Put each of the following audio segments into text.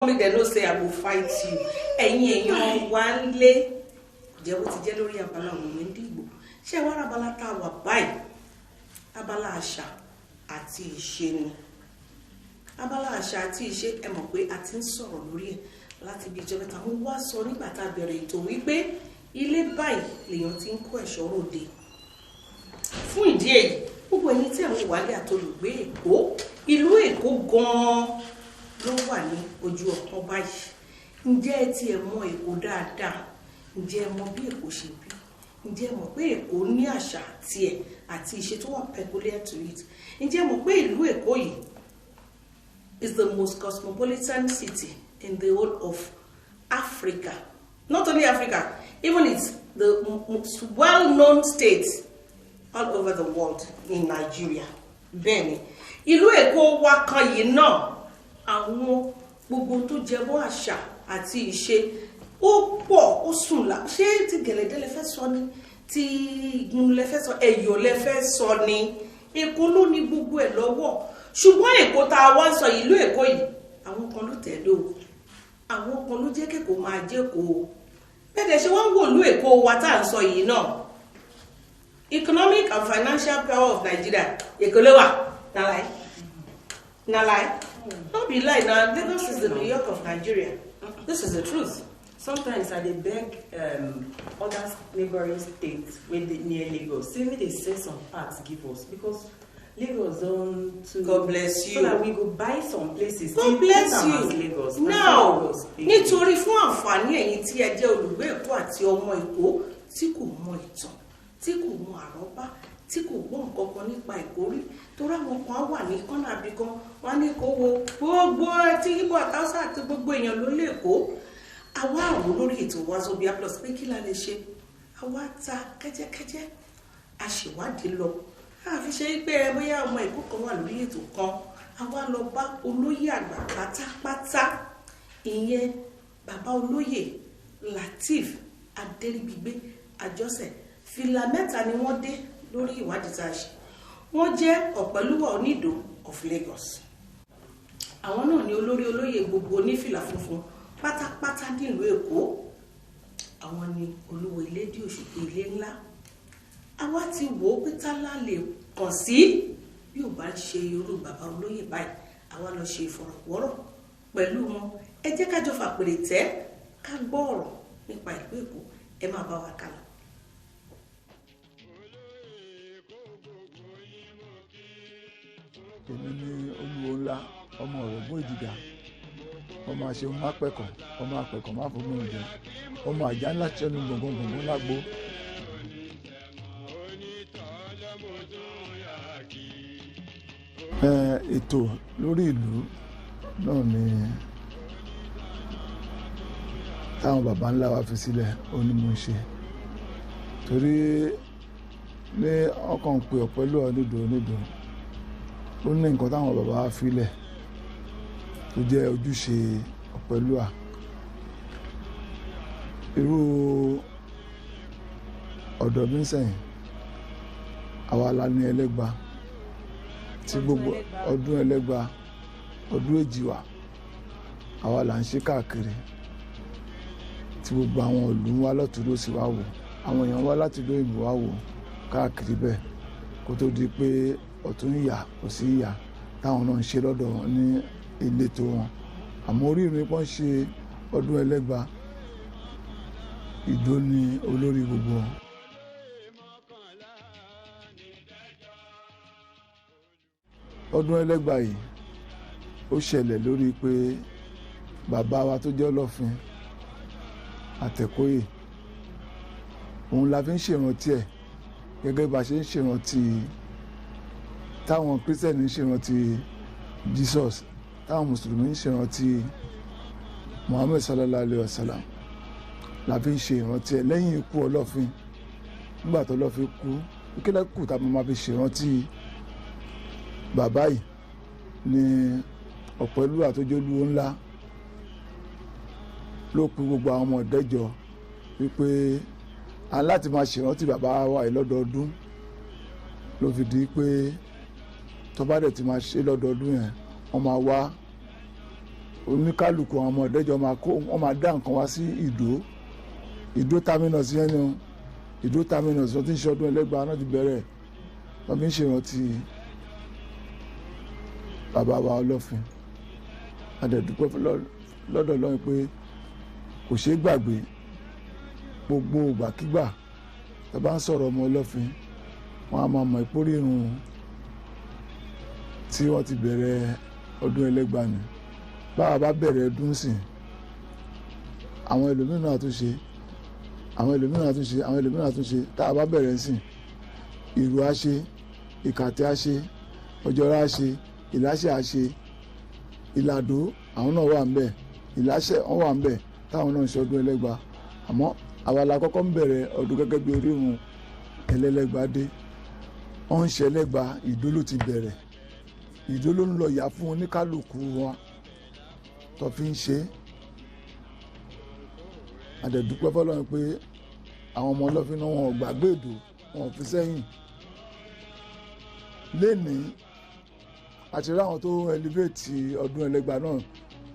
me they no say I will fight you. Ẹ̀yin wá ń lé jẹ́ bó ti jẹ́ lórí abala òwe Ìgbò. Ṣé wá abala tá wà báyìí? Abala àṣà àti ìṣe ni. Abala àṣà àti ìṣe ẹ mọ̀ pé a ti ń sọ̀rọ̀ lórí ẹ̀ láti bí ìjọba tá mo wá sọ nígbà tá bẹ̀rẹ̀ ètò wípé ilé báyìí lèèyàn ti ń kó ẹ̀ṣọ́ ròde. Fún ìdí èyí, gbogbo ẹ̀yin tí àwọn ìwálé àtolùgbé Èkó, ìlú Èkó gan-an ló wà ní ojú ọ̀pọ̀ báyìí. Ǹjẹ́ ẹ ti ẹ̀ mọ̀ Èkó dáadáa? Ǹjẹ́ ẹ mọ̀ bí Èkó ṣe bí? Ǹjẹ́ ẹ mọ̀ pé Èkó ní àṣà tiẹ̀ àti ìṣe tó wà peculiar to it? Ǹjẹ́ ẹ mọ̀ pé ìlú Èkó yìí is the most cosmopolitan city in the whole of Africa? Not only Africa, even it's the most well-known state all over the world in Nigeria. Bẹ́ẹ̀ni, ìlú Èkó wa kan yìí náà àwọn gbogbo tó jẹ mọ́ àṣà àti ìṣe ó pọ̀ ó sùn là ṣé ti gẹ̀lẹ́dẹ́ lẹ fẹ́ sọ ni ti igun lẹ fẹ́ sọ ẹ̀yọ̀ lẹ fẹ́ sọ ni Èkó ló ní gbogbo ẹ̀ lọ́wọ́ ṣùgbọ́n Èkó tá a wá sọ ìlú Èkó yìí àwọn kan ló tẹ̀lé o àwọn kan ló jẹ́ kéko máa jẹ́ kó o bẹ́ẹ̀ ṣe wọ́n wò ìlú Èkó wa tá à ń sọ yìí náà economic and financial power of Nigeria Èkó ló wà na lie no be lie na Lagos is the New York of Nigeria. This is the truth. Sometimes I dey beg other neighboring states wey dey near Lagos say make they send some parts give us because Lagos don too. God bless you. So that we go buy some places. God bless you. Lagos. Now, nítorí fún àǹfààní ẹ̀yin tí ẹ jẹ́ olùgbé Èkó àti ọmọ Èkó tí kò mọ ìtàn, tí kò mọ àrọ́bá, tí kò gbọ́ nǹkan kan nípa Èkó rí, torí àwọn kan wà ní kọ́nà àbí kan wọ́n ní kó wo gbogbo tí Ìgbò àtàwùsá àti gbogbo èèyàn ló lè kó. Àwa àwò lórí ètò Wazobia Plus pé kí la lè ṣe? Àwa ta kẹ́jẹ́kẹ́jẹ́, a ṣèwádìí lọ. A fi ṣe pé bóyá ọmọ Èkó kan wà lórí ètò kan, àwa lọ bá olóyè àgbà pátápátá, ìyẹn bàbá olóyè Lateef Adéríbigbé Àjọṣẹ. Fìlà mẹ́ta ni wọ́n dé lórí ìwádìí tá a ṣe. Wọ́n jẹ́ Ọ̀pẹ́lúwà Onídò of Lagos. Àwọn náà ni olórí olóyè gbogbo onífìlà funfun pátápátá nílùú Èkó. Àwọn ni Olúwo Ilédì Òṣùpá ilé ńlá. Àwa ti wò ó pé tálá lè kàn sí bí ò bá ṣe irú bàbá olóyè báyìí. Àwa lọ ṣe ìfọ̀rọ̀wọ́rọ̀ pẹ̀lú wọn. Ẹ jẹ́ ká jọ fàpèrè tẹ́ ká gbọ́ ọ̀rọ̀ nípa ìlú Èkó. Ẹ máa bá wa kálọ. Èmi ni Olúwo ńlá ọmọ Ọ̀rọ̀gbọ́n Ìdìgà ọmọ àṣeun má pẹ̀kọ̀ ọmọ àpẹ̀kọ̀ má fún mi jẹ ọmọ àjà ńlá ṣẹ́nu gbọ̀ngbọ̀ngbọ̀ngbọ̀n lágbo. Ètò lórí ìlú náà ni táwọn baba ńlá wa fi sílẹ̀ ó ní mo ń ṣe torí ní ọkàn pé Ọ̀pẹ́lúwà Onídò ó ní nǹkan táwọn bàbá wa filẹ̀ tó jẹ́ ojúṣe Ọ̀pẹ́lúwà irú ọ̀dọ̀ bí ń sẹ́yìn àwa la ní Ẹlẹ́gbà tí gbogbo ọdún Ẹlẹ́gbà ọdún Èjìwà àwa là ń ṣe káàkiri tí gbogbo àwọn ìlú wa lọ́tùn lósì wá wò àwọn èèyàn wá láti ìlú òyìnbó wá wò káàkiri bẹ́ẹ̀ kó tó di pé ọ̀tún ìyà kò sí ìyà táwọn náà ń ṣe lọ́dọ̀ wọn ní ìletò wọn àmọ́ orí ìrìn pọ́n ṣe ọdún Ẹlẹ́gbà Ìdó ni olórí gbogbo wọn. ọdún Ẹlẹ́gbà yìí ó ṣẹlẹ̀ lórí pé bàbá wa tó jẹ́ Ọlọ́fin Àtẹ̀kóyè òun la fi ń ṣèrántí ẹ̀ gẹ́gẹ́ bá ṣe ń ṣèrántí táwọn Kírísítẹ́nì ń ṣèrántí Jesus táwọn Mùsùlùmí ń ṣèrántí Muhammad sallallahu alayhi wa sallam la fi ń ṣe ìrántí ẹ̀ lẹ́yìn ikú Ọlọ́fin nígbà tó Ọlọ́fin kú kílẹ̀ kù tá a máa fi ṣèrántí bàbá yìí ní Ọ̀pẹ́lúwà tó jẹ́ Olúwo ńlá ló pe gbogbo àwọn ọmọ ìdẹ́jọ wípé a láti máa ṣèrántí bàbá wa yìí lọ́dọọdún ló fi di pé tó bá dẹ̀ ti máa ṣe lọ́dọọdún yẹn wọ́n máa wá oníkálukú àwọn ọmọ ọ̀dẹ́jọ́ wọ́n máa dá nǹkan wá sí Ìdó terminus yẹn ni Ìdó terminus wọ́n ti ń ṣe ọdún Ẹlẹ́gbà náà ti bẹ̀rẹ̀ wọ́n fi ń ṣèrántí bàbá wa Ọlọ́fin. Adẹ̀dúpẹ́ lọ́dọ̀ Ọlọ́run pé kò ṣeé gbàgbé gbogbo ìgbàkígbà tó bá ń sọ̀rọ̀ ọmọ Ọlọ́fin wọ́n á máa mọ̀ ìpórírun tí wọ́n ti bẹ̀rẹ̀ ọdún Ẹlẹ́gbà ni. Báwa bá bẹ̀rẹ̀ ọdún sìn àwọn ẹlòmíràn àtúnṣe tá a bá bẹ̀rẹ̀ sìn ìrù á ṣe ìkàtẹ́ á ṣe ọjọ́rá á ṣe ìláṣẹ á ṣe ìlàdó àwọn náà wà ńbẹ̀ ìláṣẹ wọn wà ńbẹ̀ táwọn náà ń ṣe ọdún Ẹlẹ́gbà àmọ́ àwa la kọ́kọ́ ń bẹ̀rẹ̀ ọdún gẹ́gẹ́ bí orírun Ẹlẹ́gbà dé wọ́n ń ṣe Ẹlẹ́gbà Ìdó ló ti bẹ̀rẹ̀ Ìdó ló ń lọ yà fún oníkálukú wọn tó fi ń ṣe. Adẹ̀dúpẹ́ fọ́lọ́run pé àwọn ọmọ Ọlọ́fin náà wọn ò gbàgbé Ìdó wọn ò fi sẹ́yìn. Lénìí àti ráwọn tó elevate ọdún Ẹlẹ́gbà náà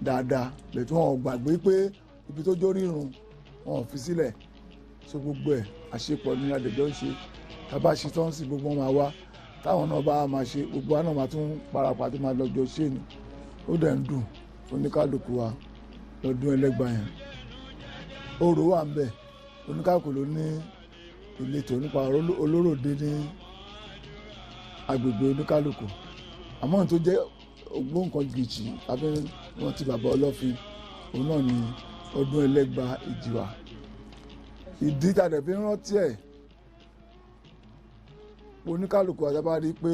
dáadáa bẹ̀tí wọn ò gbàgbé pé ibi tó jó rírun wọn ò fi sílẹ̀ so gbogbo ẹ̀ àṣepọ̀ ní adẹ̀jọ́ ń ṣe tábà ṣe tán sí gbogbo wọn máa wá táwọn náà bá máa ṣe gbogbo wa náà máa tún parapọ̀ àti máa lọ́jọ́ ṣe ni ó dẹ̀ ń dùn oníkálukú wa lọ́dún Ẹlẹ́gbà yẹn. Orò wà ń bẹ̀ oníkálukú ló ní ìletò nípa olóròdé ní agbègbè oníkálukú àmọ́ tó jẹ́ ògbóǹkangìjì tàbí wọn ti bàbá Ọlọ́fin òun náà ni ọdún Ẹlẹ́gbà Ìjìwà. Ìdí tàdé fi rántí ẹ̀ oníkálukú àtàbá rí pé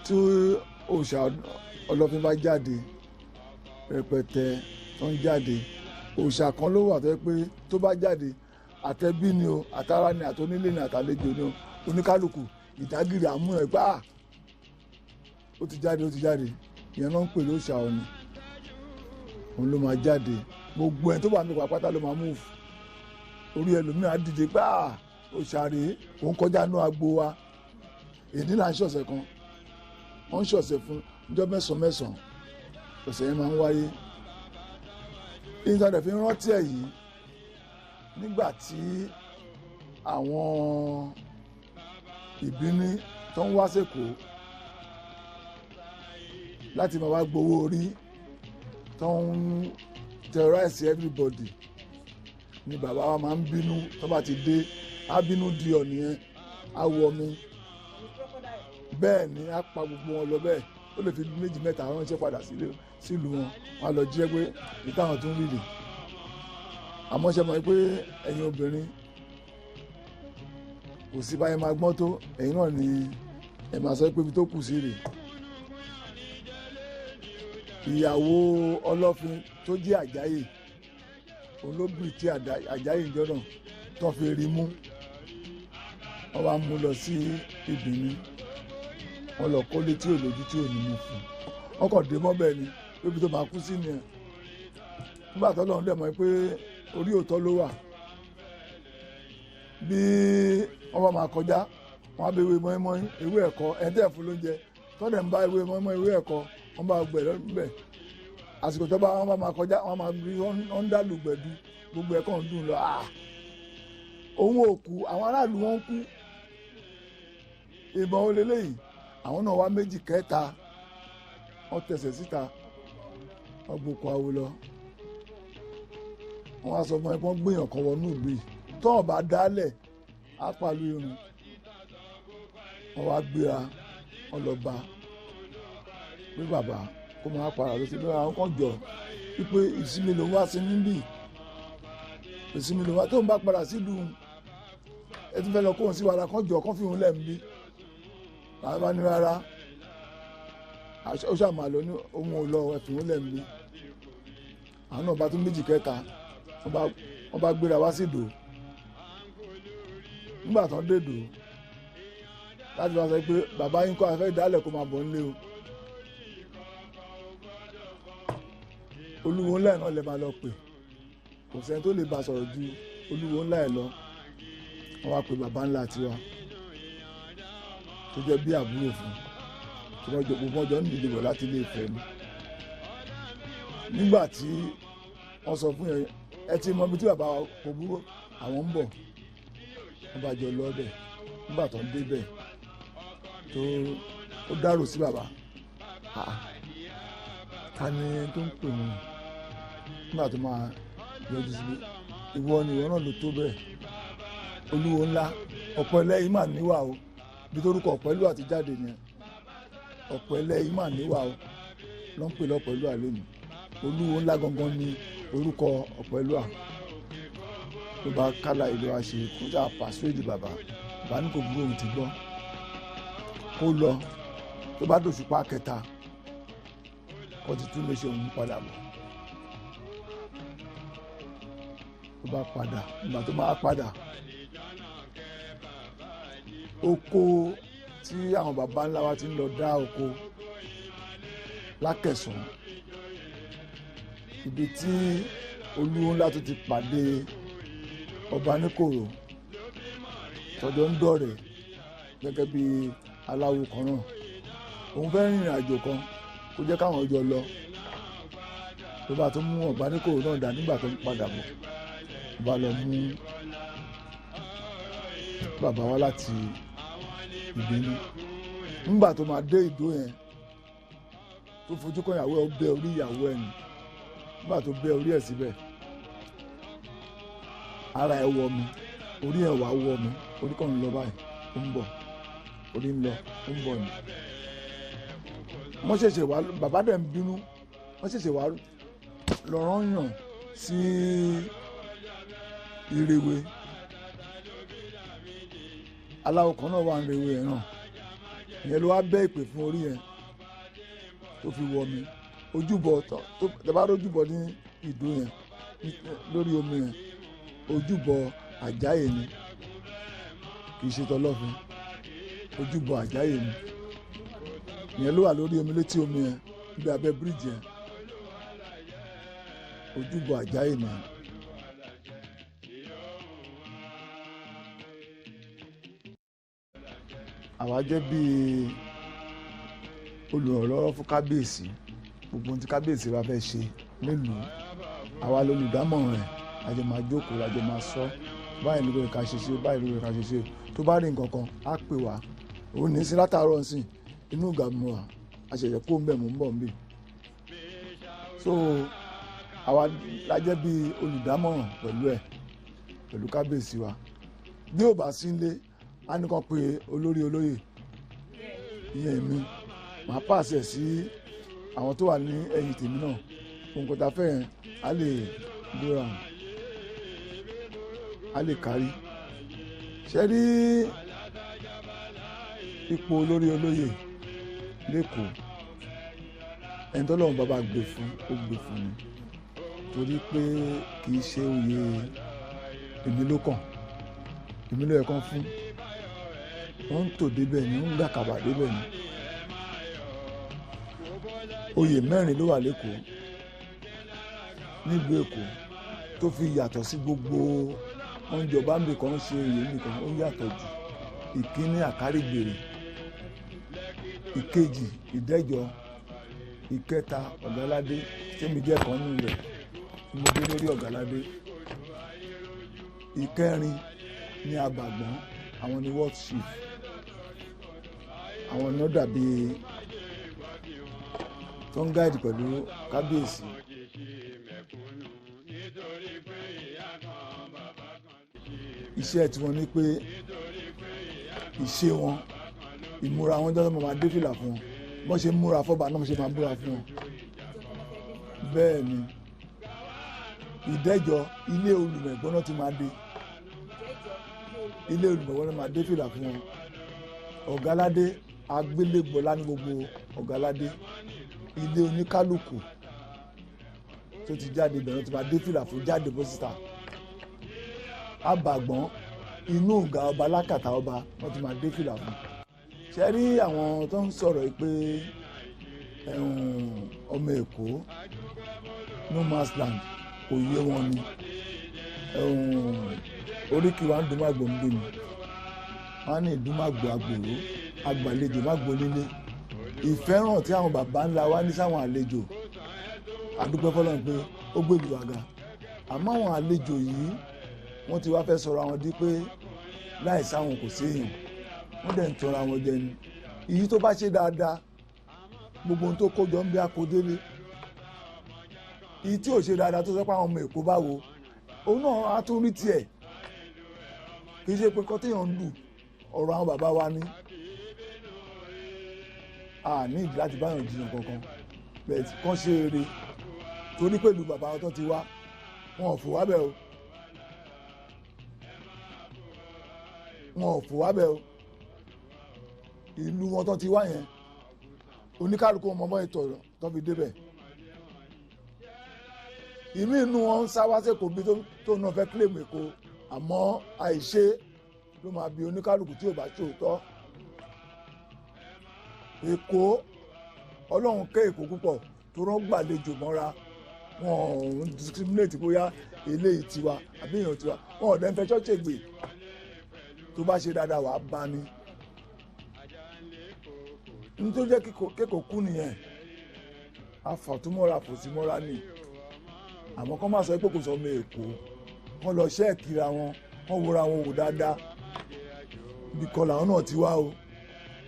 tí òòṣà Ọlọ́fin bá jáde rẹpẹtẹ tó ń jáde òòṣà kan ló wà tó yẹ pé tó bá jáde àtẹbí ni o àtàrà ni àtọ́nílé ni àtàlejò ni o oníkálukú ìdágìrì àmú ẹ̀ gbá ó ti jáde ìyẹn náà ń pè lóòṣà Ọ̀ọ̀ni òun ló máa jáde gbogbo ẹ̀ tó bá mi pàpátá ló máa move orí ẹlòmíràn dìde gbá òòṣà rèé òun kọjá náà agbo wa èdè là ń ṣọ̀sẹ̀ kan wọ́n ń ṣọ̀sẹ̀ fún ọjọ́ mẹ́sàn-án ọ̀sẹ̀ yẹn máa ń wáyé. Ìtàdẹ̀ fi rántí ẹ̀ yìí nígbà tí àwọn Ìbíní tó ń wá sẹ́kọ̀ọ́ láti máa wá gbowó orí tó ń terrorize everybody ni bàbá wa máa ń bínú tó bá ti dé á bínú di ọ̀nì yẹn á wọ mi bẹ́ẹ̀ ni á pa gbogbo wọn lọ bẹ́ẹ̀ ó lè fi méjì mẹ́ta ránṣẹ́ padà sílùú wọn wọn lọ jẹ́ pé ìtàwọn tún rìlì àmọ́ ṣe mọ̀ pé ẹ̀yin obìnrin kò sí báyìí máa gbọ́n tó ẹ̀yin náà ni ẹ̀ máa sọ pé ibi tó kù sí rè. Ìyàwó Ọlọ́fin tó jẹ́ Àjáyè olóbìnrin tí Àjáyè ìjọ náà tó fi rí mú wọ́n wá mú lọ sí Ìbíní wọ́n lọ kólé tí ò lójú tí ò ní mú fún wọ́n kàn dé mọ́bẹ̀ ni ibi tó máa kú sí ni ẹ̀ nígbà tó lọ́run dẹ̀ mọ́ pé orí òótọ́ ló wà bí wọ́n bá máa kọjá wọ́n á bẹ ewé mọ́ínmọ́ín ewé ẹ̀kọ́ ẹ̀ńtẹ́ fún lóúnjẹ tọ́dẹ̀ ń bá ewé mọ́ínmọ́ín ewé ẹ̀kọ́ wọ́n bá gbẹ̀ lọ́bẹ̀ àsìkò tó bá wọ́n bá máa kọjá wọ́n máa rí wọ́n ń dàlù gbẹ̀dú gbogbo ẹ̀kọ́ ń dùn lọ òun ò kú àwọn aráàlú wọn ń kú ìbọn olè lẹ́yìn àwọn náà wá méjì kẹta wọ́n tẹsẹ̀ síta wọ́n gbòkó awo lọ wọ́n wá sọ fún ẹ pé wọ́n gbìyàn kan wọnú ìlú yìí tó ọba dálẹ̀ á pàlú irun wọ́n wá gbéra wọ́n lọ bá pé bàbá kó máa para lọ sí lọ́wọ́ àwọn kan jọ wípé ìsinmi lòun wá sí níbí ìsinmi lòun wá tó ń bá padà sílùú ẹ ti fẹ́ lọ kóhun sí wàrà kan jọ kán fi òun lẹ̀ ń bí làwọn bá ní rárá ó ṣàmà lọ ní ohun ò lọ ẹ fi òun lẹ̀ ń bí àwọn náà bá tún méjì kẹta wọ́n bá gbéra wá sí Ìdó nígbà tán dé Ìdó láti wá sọ pé bàbá yín kọ́ afẹ́ dálẹ̀ kó máa bọ̀ nílé o olúwo ńlá ẹ̀ náà lè máa lọ pè kò sẹ́ni tó lè bá sọ̀rọ̀ ju olúwo ńlá ẹ̀ lọ wọ́n wá pe bàbá ńlá tiwa tó jẹ́ bí àbúrò fún tí wọ́n jọ gbogbo ọjọ́ nídìí bọ̀ láti ilé Ifẹ̀ ni nígbà tí wọ́n sọ fún yẹn ẹ ti mọ ibi tí bàbá kò burú àwọn ń bọ̀ wọ́n bá jọ lọ́ọ́bẹ̀ nígbà tó ń débẹ̀ tó ó dárò sí bàbá ta ni tó ń pè wọ́n nígbà tó máa yọjú sí ìwọ ni ìwọ náà ló tó bẹ́ẹ̀ olúwo ńlá ọ̀pẹ̀lẹ̀ yìí mà níwà o bí torúkọ ọ̀pẹ̀lú àti jáde yẹn ọ̀pẹ̀lẹ̀ yìí mà níwà o ló ń pè lọ́pẹ̀lú àlẹ́ mi olúwo ńlá gangan ni orúkọ ọ̀pẹ̀lú à tó bá kálá ìlú wa ṣe kó jà pàṣẹ́dì bàbá ní kò gbóhùn ti gbọ́ kó lọ tó bá dòṣùpá kẹta kó ti tún lè ṣe òun padà bọ̀ tó bá padà ìgbà tó máa padà oko tí àwọn baba ńlá wa ti ń lọ dá oko lákẹ̀sán ibi tí olúwo ńlá tó ti pàdé ọba níkòrò tọjọ́ ń dọ̀rẹ́ gẹ́gẹ́ bí aláwo kan náà òun fẹ́ rìnrìn àjò kan kó jẹ́ káwọn ọjọ́ lọ tó bá tó mú ọba níkòrò náà dá nígbà tó ń padà bọ̀ bá lọ mú bàbá wa láti ìbínú nígbà tó máa dé ìdó yẹn tó fojú kan ìyàwó ẹ̀ ó bẹ́ orí ìyàwó ẹ̀ ni nígbà tó bẹ́ orí ẹ̀ síbẹ̀ ara ẹ̀ wọ mi orí ẹ̀ wá wọ mi orí kan ń lọ báyìí ó ń bọ̀ orí ń lọ ó ń bọ̀ ni wọ́n ṣẹ̀ṣẹ̀ wá bàbá dẹ̀ ń bínú wọ́n ṣẹ̀ṣẹ̀ wá lọ́rọ́ yàn sí ìrèwé aláwọ̀ kan náà wà ń rèwé ẹ̀ náà ìyẹn ló wá bẹ́ ìpè fún orí yẹn tó fi wọ mi ojúbọ tó tẹ́bá rójúbọ ní ìdó yẹn lórí omi yẹn ojúbọ àjáyè ni kì í ṣe tọlọ́fin ojúbọ àjáyè ni ìyẹn ló wà lórí omi létí omi yẹn níbi abẹ́ bíríìjì yẹn ojúbọ àjáyè ni. àwa jẹ́ bíi olùrànlọ́wọ́ fún kábíyèsí gbogbo ohun tí kábíyèsí bá fẹ́ ṣe nílùú àwa lolùdámọ̀ràn rẹ̀ àjọ máa jókòó àjọ máa sọ báyìí ló yẹ ká ṣe ṣe báyìí ló yẹ ká ṣe ṣe tó bá rí nǹkan kan á pè wá òun ní sí látàárọ̀ nsìn inú ìgbà mu wà àṣẹ̀yẹ̀ kó ń bẹ̀ mú ń bọ̀ ń bì so àwa la jẹ́ bíi olùdámọ̀ràn pẹ̀lú kábíyèsí wa bí ò bá sí nílé á ní kan pé olórí olóyè ìyẹn mi màá pàṣẹ sí àwọn tó wà ní ẹ̀yìn tèmi náà ohun kò tá fẹ́ yẹn á lè gbéra á lè kárí ṣe rí ipò olórí olóyè lẹ́kọ̀ọ́ ẹni tó lọ́wọ́ bàbá gbé fún ó gbé fún ni torí pé kì í ṣe oyè èmi ló kàn èmi ló yẹ kán fún wọ́n ń tò débẹ̀ ni wọ́n ń gbà kàbà débẹ̀ ni oyè 4 ló wà lẹ́kọ̀ọ́ nílùú Èkó tó fi yàtọ̀ sí gbogbo oúnjẹ ọba mi kan ṣe oyè nìkan ó yàtọ̀ jù ìkíní àkárìgbèrè ìkejì ìdẹ́jọ ìkẹta ọ̀gáládé tẹ́mi jẹ́ kan nínú rẹ̀ tí mo dé lórí ọ̀gáládé ìkẹrin ní abàgbọ́n àwọn ni world chief àwọn ni ó dàbí tó ń gáàdì pẹ̀lú kábíyèsí iṣẹ́ tí wọ́n ní pé ìṣe wọn ìmúra wọn jọ́ mọ̀ máa dé fìlà fún wọn bọ́n ṣe múra fọ́ba náà ṣe máa múra fún wọn bẹ́ẹ̀ ni ìdẹ́jọ ilé olùmẹ̀gbọ́n náà ti máa dé ilé olùmẹ̀gbọ́n náà máa dé fìlà fún wọn ọ̀gáládé agbélégbọlá ní gbogbo ọ̀gáládé ilé oníkálùkù tó ti jáde bẹ̀rẹ̀ tó máa dé fìlà fún jáde bọ́sítà abàgbọ́n inú ọ̀gá ọba lákàtà ọba wọ́n ti máa dé fìlà fún ṣe rí àwọn tó ń sọ̀rọ̀ pé ọmọ Èkó no man's land kò yé wọn ni oríkì wa ń dùn má gbòm bí mi wọn á ní ìdúmàgbò àgbòrò àgbàlejò má gbólélé ìfẹ́ràn tí àwọn bàbá ńlá wa ní sáwọn àlejò àdúpẹ́ fọlọ́run pé ó gbé ìlú àga àmọ́ àwọn àlejò yìí wọ́n ti wá fẹ́ sọ̀rọ̀ àwọn di pé láì sáwọn kò sí èèyàn wọ́n dẹ̀ ń tọrọ àwọn jẹ ni èyí tó bá ṣe dáadáa gbogbo ohun tó kójọ ń bí akódélé èyí tí ò ṣe dáadáa tó sọ pé àwọn ọmọ Èkó bá wo òun náà á tún rí tiẹ̀ kì í ṣe pé kọ́tíyàn ń lù ọ̀rọ̀ àwọn bàbá wa ní ní ìdí láti báyọ̀ jiyàn kankan bẹ́ẹ̀ kàn ṣe eré torí pẹ̀lú bàbá wọn tó ti wá wọn ò fò wá bẹ́ẹ̀ o wọn ò fò wá bẹ́ẹ̀ o ìlú wọn tó ti wá yẹn oníkálukú ọmọ ọmọ ìtọ̀ tó fi débẹ̀ ìmí inú wọn ń sá wá sẹ́kọ̀ọ́ bí tó náà fẹ́ kílèmù Èkó àmọ́ àìṣe ló máa bí oníkálukú tí ò bá ṣòótọ́ Èkó Ọlọ́run ké Èkó púpọ̀ tó rán gbàlejò mọ́ra wọn ò ń discriminate bóyá eléyìí tiwa àbí èèyàn tiwa wọn ò dẹ́ ń fẹ́ ṣọ́ọ̀ṣì gbè tó bá ṣe dáadáa wàá bá ní ní tó jẹ́ kékòó kú nìyẹn afọ̀túnmọ́ra fòsímọ́ra ni àmọ́ kọ́ máa sọ pé kò sọ ọmọ Èkó wọ́n lọ ṣẹ́ẹ̀kìra wọn wọ́n wòra wọn wò dáadáa ibi kan làwọn náà ti wá o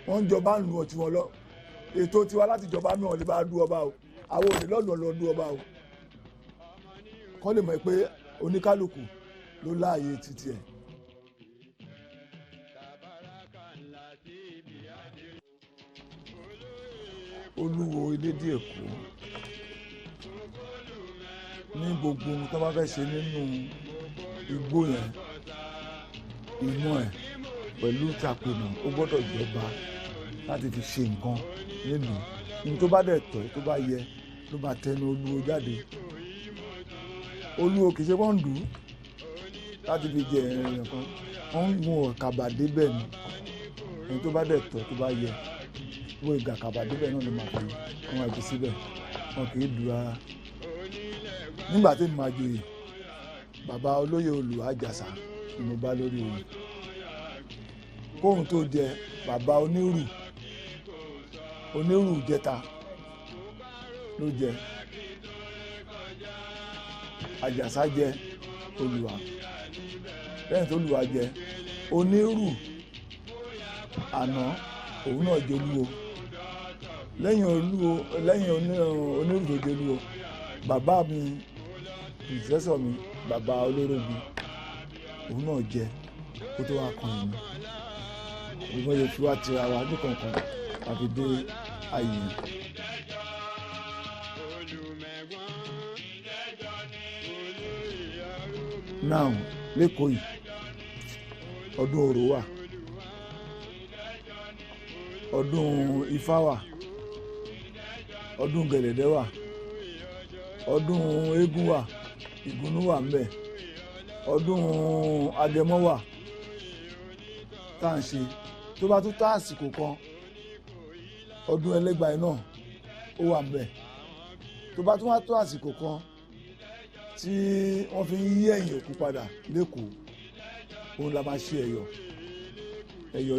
wọ́n ń jọba ń lu ọtí wọn lọ ètò tiwa láti jọba náà lè bá dú ọba o àwọn òní lọ́dún ọlọ́dún ọba o kọ́ lè mọ̀ pé oníkálukú ló láàyè títí ẹ̀. Olúwo Ilédì Èkó ní gbogbo ohun tó bá fẹ́ ṣe nínú igbó yẹn inú ẹ̀ pẹ̀lú ìtàkùnà ó gbọ́dọ̀ jọba láti fi ṣe nǹkan nílùú ní tó bá dẹ̀ tọ́ tó bá yẹ ló bá tẹnu Olúwo jáde Olúwo kì í ṣe wọ́n ń dùn láti fi jẹ ẹ̀rìn kan wọ́n ń gun ọ̀kàbà débẹ̀ ni ní tó bá dẹ̀ tọ́ tó bá yẹ wọ́n ìgbà kàbà débẹ̀ náà ló máa fi wọn àti síbẹ̀ wọn kì í dùn rárá nígbà tí mo máa joyè bàbá olóyè Olùwà Àjàsà ni mo bá lórí oyè kóhun tó jẹ bàbá onírù jẹta ló jẹ Àjàsà jẹ Olùwà lẹ́yìn tó Olùwà jẹ onírù àná òun náà jẹ Olúwo lẹ́yìn onírù tó jẹ Olúwo bàbá mi ìfẹsọ mi bàbá Olórógun òun náà jẹ kó tó wá kan yìí ìgbọ́n yóò fi wá tira wa ní kankan àfi dé ààyè. now lẹ́kọ̀ọ́ yìí ọdún Orò wà ọdún Ifá wà ọdún Gẹ̀lẹ̀dẹ́ wà ọdún eégún wà ìgúnnú wà ńbẹ̀ ọdún Agẹmọ wà tá à ń ṣe tó bá tún tó àsìkò kan ọdún Ẹlẹ́gbà náà ó wà ńbẹ̀ tó bá tún wá tó àsìkò kan tí wọ́n fi ń yí ẹ̀yìn òkú padà lẹ́kọ̀ọ́ òun la máa ṣe ẹ̀yọ̀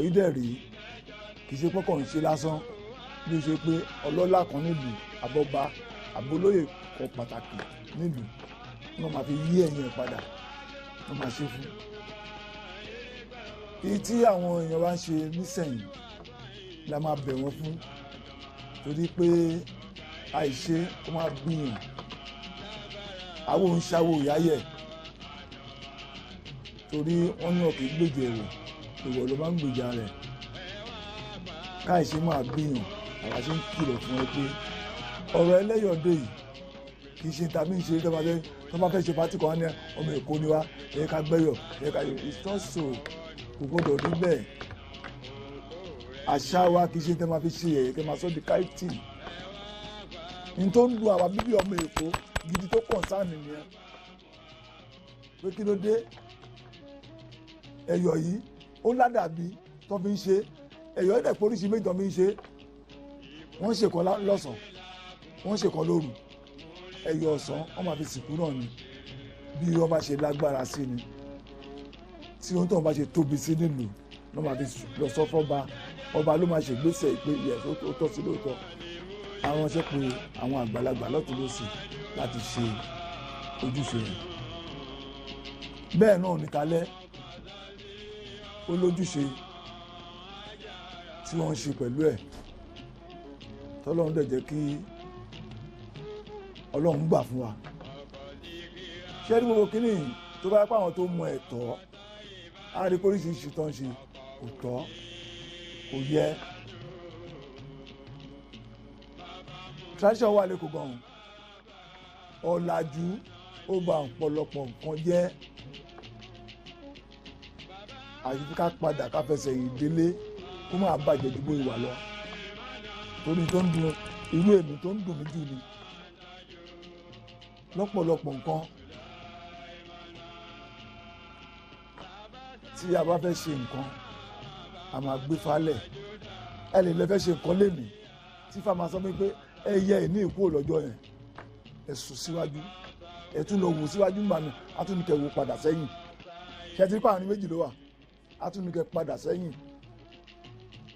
yìí dẹ̀ rí kì í ṣe pọ́kàn ń ṣe lásán bí ó ṣe pé ọlọ́lá kan nílùú àbọ̀bá àbólóyè kan pàtàkì nílùú wọ́n máa fi yí ẹ̀yìn ẹ̀ padà wọ́n máa ṣe fún. èyí tí àwọn èèyàn bá ń ṣe nísẹ̀yìn la máa bẹ̀ wọ́n fún torí pé àìṣe ó máa gbìyàn àwọn òun ṣàwò ìyáyẹ̀ torí wọ́n ní ọkọ̀ ìgbèjì ẹ̀rọ ìwọ̀ ló máa ń gbèjà rẹ̀ káìṣe máa gbìyàn àwa ṣe ń kìlọ̀ fún ẹ pé ọ̀rọ̀ ẹlẹ́yọ̀dé yìí kì í ṣe tàbí ń ṣe tó bá fẹ́ ṣe pátì kan ní ọmọ Èkó ni wá ẹ ká gbẹ́yọ̀ ẹ ká ìtọ́sọ̀ kò gbọ́dọ̀ rí bẹ́ẹ̀ àṣà wa kì í ṣe tẹ́ máa fi ṣe ẹ̀yẹ kẹ́ máa sọ di káìtì ní tó ń lu àwa bíbí ọmọ Èkó gidi tó kàn sáà nìyẹn pé kí ló dé ẹ̀yọ̀ yìí ó ládàbí tó fi ń ṣe ẹ̀yọ̀ ẹ̀dẹ̀ polisi méjì tó fi ń ṣe wọ́n ṣe kan lọ́sàn wọ́n ṣe kan lóru ẹ̀yọ̀ ọ̀sán wọ́n máa fi sìnkú náà ni bí wọ́n bá ṣe lágbára sí ni tí ohun tó wọ́n bá ṣe tóbi sí nílùú wọ́n máa fi lọ sọ fọ́ba ọba ló máa ṣègbésẹ̀ pé ìyẹn tó tọ́ sí lóòótọ́ àwọn ṣe pé àwọn àgbàlagbà lọ́tún lósì láti ṣe ojúṣe yẹn. Bẹ́ẹ̀ náà ní talẹ́ ó lójúṣe tí wọ́n ń ṣe pẹ̀lú ẹ̀ tọ́lọ́run dẹ̀ jẹ́ kí Ọlọ́run gbà fún wa. Ṣé ní gbogbo kínní tó bá pa àwọn tó mọ ẹ̀tọ́ á rí oríṣiríṣi tó ń ṣe kò tọ́ kò yẹ. tradition wà lẹ́kọ̀ọ́ gan-an ọ̀làjú ó ba ọ̀pọ̀lọpọ̀ nǹkan jẹ́ àti ká padà ká fẹsẹ̀ yìí délé kó máa bàjẹ́ ju bó ìwà lọ torí tó ń dùn irú èmi tó ń dùn mí jù ni lọ́pọ̀lọpọ̀ nǹkan tí a bá fẹ́ ṣe nǹkan a máa gbé falẹ̀ ẹ lè lè fẹ́ ṣe nǹkan lémi tí fáma sọ pé ẹ yẹ ìní ìkú lọ́jọ́ yẹn ẹ sùn síwájú ẹ tún lọ wò síwájú nígbà mi a tún ní kẹ́ wò padà sẹ́yìn ṣe ti rí pààrin méjì ló wà a tún ní kẹ́ padà sẹ́yìn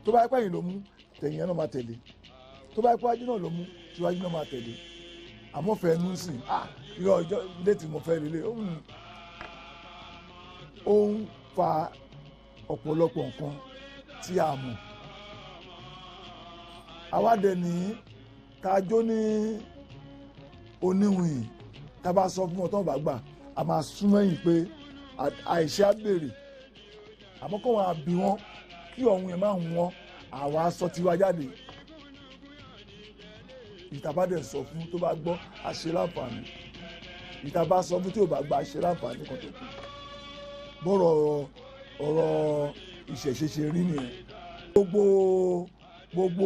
tó bá yẹ pẹ́yìn ló mú tẹ̀yìn yẹn náà máa tẹ̀lé tó bá yẹ pé wájú náà ló mú tíwájú náà máa tẹ̀lé àmọ́ fẹ́ ẹnu sí irú ọjọ́ ilé tí mo fẹ́ lélẹ̀ ó ń fa ọ̀pọ̀lọpọ̀ nǹkan tí a mọ̀ àwádẹ ní kájọ ní oníwìn tá a bá sọ fún wọn tó ń bá gbà a máa súnmọ́ yìí pé àìṣe á béèrè àmọ́ kó wọn àbí wọn kí ọ̀hún yẹn máa ń wọn àwa sọ tiwa jáde ìtàbádẹ sọ fún tó bá gbọ́ àṣẹ láǹfààní ìtàbá sọ fún tí ò bá gba àṣẹ láǹfààní kan tó kù bọ́rọ̀ ọ̀rọ̀ ìṣẹ̀ṣe ṣe rí nìyẹn gbogbo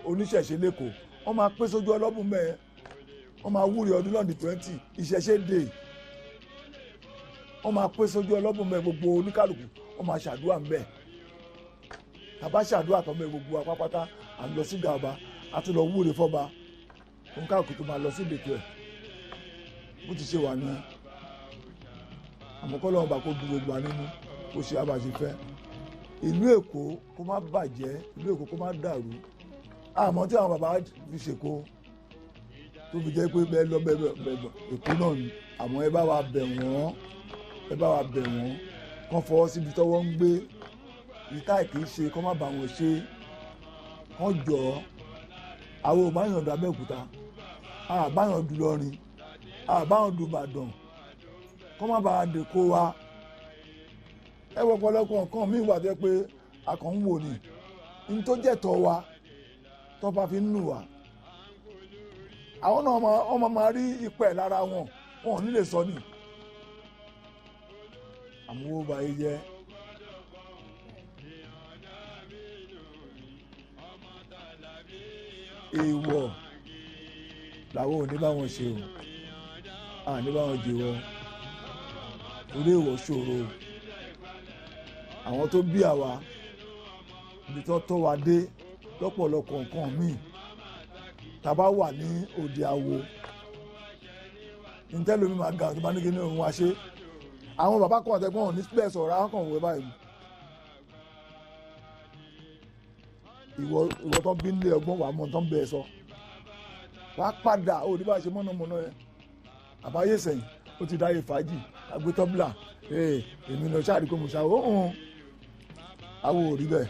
oníṣẹ̀ṣe lẹ́kọ̀ọ́ wọ́n máa pé sójú ọlọ́bùn mẹ́ẹ̀ wọ́n máa wúre ọdún lọ́ọ̀dì 20 ìṣẹ̀ṣe dé wọ́n máa pé sójú ọlọ́bùn mẹ́ẹ̀ gbogbo oníkàlùkù wọ́n máa ṣàdúrà mẹ́ẹ̀ tàbá ṣàdúrà tọ́ mẹ́ẹ̀ gbogbo apápátá à ń lọ sí gàba a tún lọ wúre fọ́ba oníkàlùkù tó máa lọ sí ìletò ẹ̀ bó ti ṣe wà ní àmọ́ kọ́ lọ́wọ́ bá kó du gbogbo nínú kó ṣe àbàṣe fẹ́ ìlú Èkó kó má bàjẹ́ ìlú Èkó kó má dàrú àmọ́ tí àwọn bàbá fi ṣèkó tó fi jẹ́ pé bẹ́ẹ̀ lọ bẹ́ẹ̀ Èkó náà ni àmọ́ ẹ bá wa bẹ̀ wọ́n kán fọwọ́ síbi tọ́wọ́ ń gbé ìta kìí ṣe kán má bà wọ́n ṣe kán jọ àwọn ò bá yàn dùn Abẹ́òkúta àbáyàn dùn Ìlọrin àbáyàn dùn Ìbàdàn kán má bàa dè kó wa ẹ wọ ọ̀pọ̀lọpọ̀ nǹkan míì wà tẹ́ pé a kàn ń wò ní ní tó jẹ́ tọ́ wa tó bá fi ń nù wá àwọn náà ọmọ máa rí ipẹ̀ lára wọn ò ní lè sọ ní àmúwò bá yé jẹ́ èèwọ̀ làwọn ò ní bá wọn ṣe o ní bá wọn jẹ́wọ́ orí èèwọ̀ ṣòro àwọn tó bí àwa ibi tó tọ́ wa dé lọ́pọ̀lọpọ̀ nǹkan míì tá a bá wà ní òde àwo nítẹ́lómi máa ga tó bá ní kí ní òun wá ṣe àwọn bàbá kan àtẹ̀gbọ́n ò ní sílẹ̀ sọ̀rọ̀ àwọn kan wẹ̀ báyìí ìwọ tó bí nílé ọgbọ́n wà mọ́ tó ń bẹ̀ sọ wà á padà ó ní bá ṣe mọ́nàmọ́ná yẹn àbáyé sẹ́yìn ó ti dáyé fàájì agbétọ́bìlà èmi lọ ṣáà rí pé mo ṣàwó àwọn ò rí bẹ́ẹ̀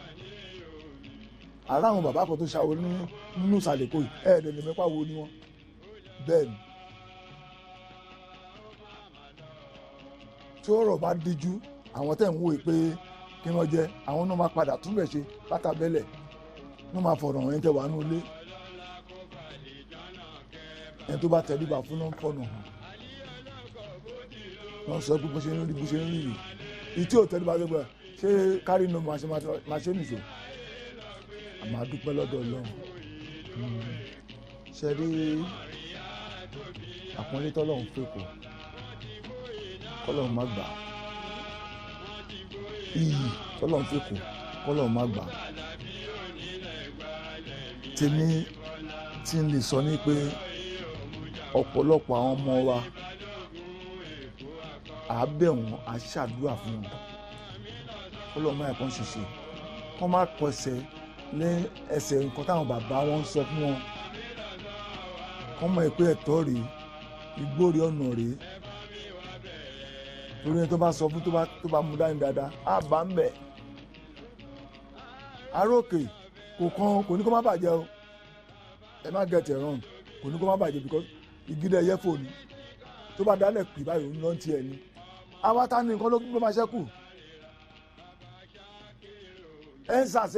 ara àwọn bàbá kan tó ṣàwó nínú ìsàlẹ̀ kò yìí ẹ̀ẹ́dẹ̀ mẹ́pà wo ni wọ́n bẹ́ẹ̀ ni tí ọ̀rọ̀ bá díjú àwọn tẹ̀ ń wò pé kí wọ́n jẹ́ àwọn náà máa padà túnbẹ̀ ṣe látàbẹ́lẹ̀ wọ́n máa fọ̀rọ̀ wọn tẹ̀ wá ní ilé ẹni tó bá tẹríba fún náà ń fọ̀nà hàn wọ́n sọ pé bó ṣe ń rí yìí ìtí ò tẹríba tó gbà ṣé kárí inú máa ṣe nìṣó àmọ́ a dúpẹ́ lọ́dọ̀ Ọlọ́run ṣe rí àpọ́nlé tọ́lọ́run fèkó kọ́lọ́run má gbà iyì tọ́lọ́run fèkó kọ́lọ́run má gbà tèmi tí ń lè sọ ní pé ọ̀pọ̀lọpọ̀ àwọn ọmọ wa à bẹ̀ wọ́n à ṣàdúrà fún wọn kọ́lọ́run má ẹ̀kọ́ ṣiṣẹ́ kọ́ má pẹ̀sẹ̀ ní ẹsẹ̀ nǹkan táwọn bàbá wọn ń sọ fún wọn kọ́ mọ̀ pé ẹ̀tọ́ rèé ìgbórí ọ̀nà rèé torí ẹni tó bá sọ fún tó bá mú dání dáadáa á bá ń bẹ̀. Aróòkè kò ní kó má bàjẹ́ o ẹ má get it wrong kò ní kó má bàjẹ́ because ìgídẹ̀ ẹyẹ fò ní tó bá dálẹ̀ pè báyìí òun lọ́n tiẹ̀ ni àwa ta ni nǹkan ló máa ṣẹ́kù. ensars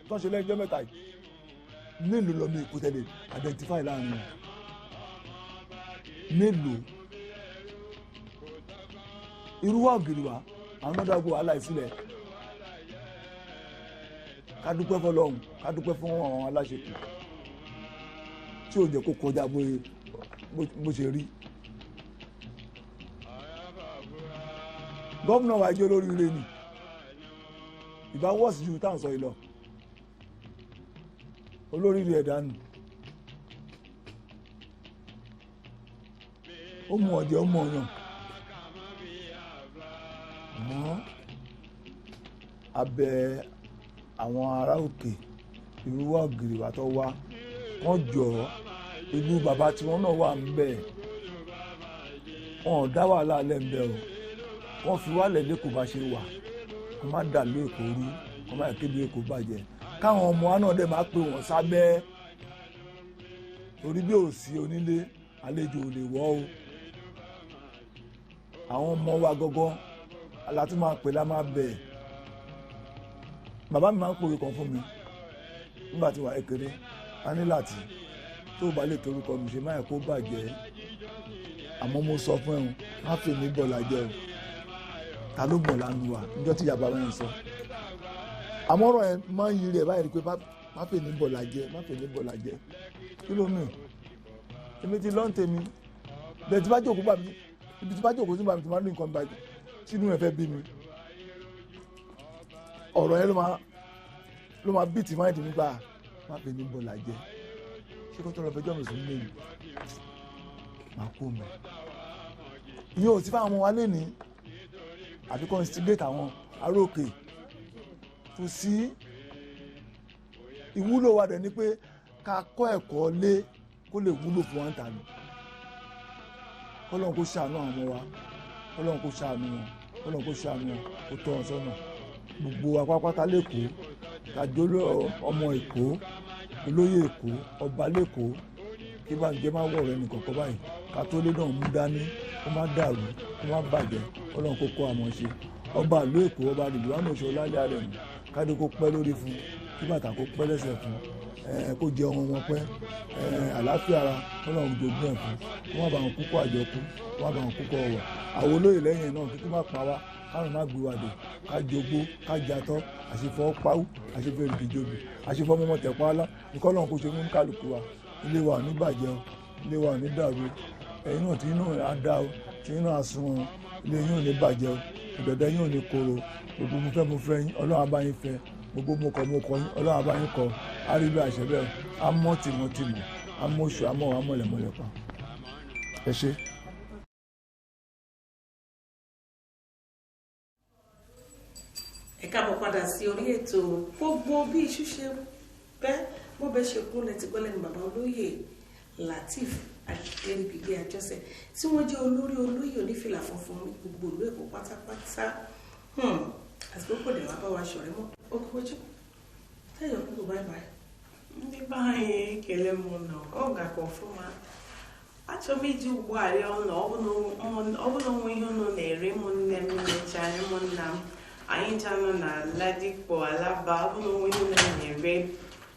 tó ń ṣe lẹ́yìn ọjọ́ mẹ́ta yìí mélòó lọ́mọ èkó tẹ̀lé identify láàrin wọn mélòó irú wa ògiri wa àwọn náà dágbó wàhálà ìsílẹ̀ ká dúpẹ́ fọlọ́hún ká dúpẹ́ fún àwọn aláṣepọ̀ tí ò jẹ́ kó kọjá bó ṣe rí. gómìnà wa jẹ́ olóríire ni ìbá wọ́ọ̀sì ju táwọn sọ yìí lọ olóríire ẹ̀dá nù ó mú ọ̀jẹ̀ ó mú ọ̀yàn mọ́ abẹ́ àwọn ará òkè ìrúwà ògiri wa tó wá wọ́n jọ ìlú bàbá tí wọ́n náà wà ń bẹ̀ wọn ò dá wàhálà alẹ́ ń bẹ̀ o wọ́n fi wálẹ̀ lẹ́kọ̀ọ́ bá ṣe wà wọ́n má dà lú èkó rú wọ́n má kéde èkó bàjẹ́ káwọn ọmọ wa náà dẹ̀ máa pè wọ́n sábẹ́ torí bí ò sí onílé àlejò ò lè wọ́ o àwọn ọmọ wa gọ́gọ́ alátún máa pè lá máa bẹ̀ bàbá mi máa ń pòwe kan fún mi nígbà tí wà á kéré a ní láti tó bá lè torúkọ mi ṣe máa kó bàjẹ́ àmọ́ mo sọ fún ẹ̀hún má fi mí bọ̀ lájẹ́ o ta ló bọ̀ lánàá wa níjọ́ tí ìyàbá wọn sọ àmọ́ ọ̀rọ̀ ẹ̀ máa ń yiri ẹ̀ báyìí pé má fi mí bọ̀ lájẹ́ má fi mí bọ̀ lájẹ́ kí ló mì èmi ti lọ́n tèmi bẹ́ẹ̀ tí bá jókòó bá mi ibi tí bá jókòó sí bá mi tí máa ní nǹkan bàjẹ́ sínú ẹ̀ fẹ́ bí mi ọ̀rọ̀ yẹn ló máa bí tì máìdì nígbà má fi mí bọ̀ lájẹ́ ṣé kó tó lọ fẹjọ́ mi sùn lẹ́yìn máa kó mẹ́ ìyẹn ò sí fáwọn ọmọ wa lẹ́ni àfi kọ́ instigate àwọn aróòkè tó sí ìwúlò wa dẹ̀ ni pé ká kọ́ ẹ̀kọ́ lé kó lè wúlò fún wa ń tà ní kọ́lọ́n kó ṣàánú àwọn ọmọ wa kọ́lọ́n kó ṣàánú wọn kọ́lọ́n kó ṣàánú wọn kó tọ́ wọn sọ́nà gbogbo apápátá lẹ́kọ̀ọ́ tàjọ́ ọmọ èkó olóyè èkó ọba lẹ́kọ̀ọ́ kí bá ń jẹ́ máa wọ̀ rẹ̀ nìkan kọ́ báyìí ká tó lé náà mú dání kó má dàrú kó má bàjẹ́ kọ́lọ́n kó kọ́ àmọ́ ṣe ọba ìlú èkó ọba ìlú wa náà ṣe ọlálẹ́ àrẹ̀ mú káde kó pẹ́ lórí fún kí bàtà kó pẹ́ lẹ́sẹ̀ fún kó jẹ ọmọ wọn pẹ́ àlàáfíà ara kọ́lọ́n jogún ẹ̀ fún kó má bá wọn kúkọ́ àjọkú kó má bá wọn kúkọ́ ọ̀wọ̀ àwọn olóyè lẹ́yìn náà kíkú má pa wá káwọn má gbé wa dé ká jogbó ká jatọ́ àṣefọ́ pawú àṣefẹ́ rìkìjòbì àṣefọ́ mọ́mọ́ tẹ̀pá alá nǹkan náà kó ṣe mú kálukú wa ilé wa ò ní bàjẹ́ o ilé wa ò ní dàrú ẹ̀yin náà tí inú á dá o tí inú á sun o ilé yín ò ní bàjẹ́ o ìdọ̀dọ̀ yín ò ní korò gbogbo mo fẹ́ yín ọlọ́run á bá yín fẹ́ gbogbo mo kọ̀ yín ọlọ́run á bá yín kọ̀ á rí bí àṣẹ bẹ́ẹ̀ á mọ́ tìmọ̀tìmọ̀ á mọ́ oṣù á mọ́ wa mọ̀lẹ̀mọ̀lẹ̀ pa ẹ ṣé. ẹ káàbọ̀ padà sí orí ètò gbogbo bí iṣu ṣe bẹ́ bó bẹ́ ṣe kú lẹ́tí gbọ́ lẹ́nu bàbá olóyè Lateef Adéríbigbé Àjọṣe tí wọ́n jẹ́ olórí olóyè onífìlà funfun gbogbo ìlú Èkó pátápátá àsìkò kò dẹ̀ wá bá wa ṣọ̀rẹ́ mọ́ okòójú tẹ́yọ̀ kúrò báyìí báyìí. ndị be anyị ekele m nọ ọ ga-akọ ọfụma achọrọ m iji ugbu a rịọ ụlọ ọ bụla onwe ihe unu na-ere ụmụnne m mechara ụmụnna m anyị ncha nọ na Ladipo Alaba ọ bụla onwe ihe unu na-ere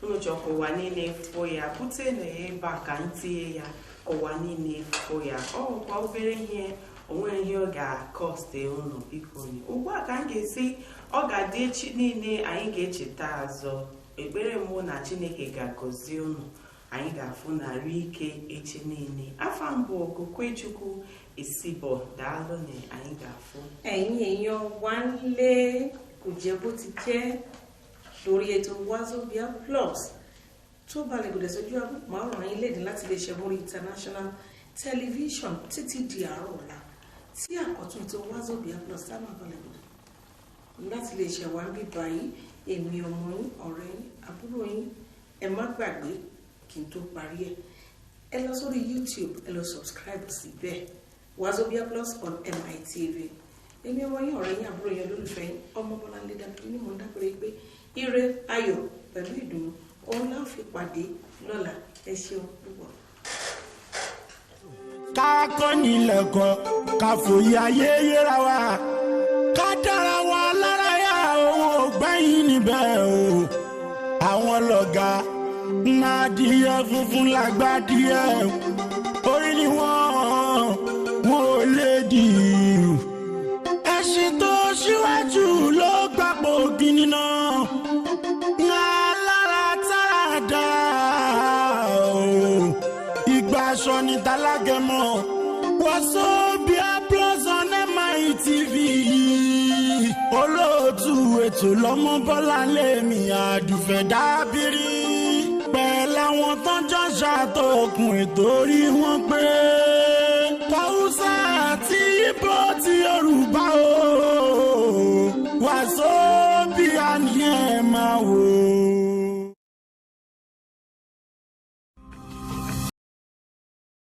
unu chọrọ ka ụwa niile fụ ya bute na ya ebe a ka m tinye ya ka ụwa niile fụ ya ọ bụkwa obere ihe onwe ihe ọ ga-akọste unu biko ugbu a ka m ga-esi ọ ga-adị echi niile anyị ga-echeta azọ ekpere mbụ na Chineke ga-agọzi unu anyị ga-afụ narị ike echi niile afa mbụ Okokwechukwu Isibo daalụ na anyị ga-afụ ẹ̀yin èèyàn wa ń lé kò jẹ́ bó ti jẹ́ lórí ètò Wazobia Plus tó balẹ̀ gòdè sójú àmọ́ràn yín léde láti lè ṣe mórí international television títí di àárọ̀ ọ̀la tí àkọ́tún ètò Wazobia Plus sábà balẹ̀ gòdè láti lè ṣe wá ń bí báyìí èmi ọmọ yín ọ̀rẹ́ yín àbúrò yín ẹ má gbàgbé kí n tó parí ẹ̀ ẹ lọ sórí YouTube ẹ lọ subscribe síbẹ̀ Wazobia Plus on MITV. Èmi ọmọ yín ọ̀rẹ́ yín àbúrò yẹn lólùfẹ́ yín ọmọ Bọ́láńlé Dàbí ní mò ń dápẹ́rẹ́ pé ire ayọ̀ pẹ̀lú ìdùnnú òun la fi pàdé lọ́la. Ẹ ṣeun púpọ̀. Ká kọ́ nílẹ̀kọ́ ká fòye ayé yẹra wa ká dára wa lára yá owó gbẹ̀yìn níbẹ̀ o. Àwọn lọ́gà máa díẹ̀ funfun lágbá díẹ̀ orí ni wọ́n ò lè dì í. Ẹṣin tó ṣíwájú ló gbàpọ̀ gíní náà alára tààdà ìgbà aṣọ ní tálágẹmọ Wazobia Plus on MITV. Olóòtú ètò lọ́mọ Bọ́láńlé mi àdùfẹ́ dábìrì pẹ̀lú àwọn tó ń jọ ṣàtòkùn ètò orí wọn pé Haúsá àti Ìgbò ti Yorùbá o Wazobia ni ẹ máa wò.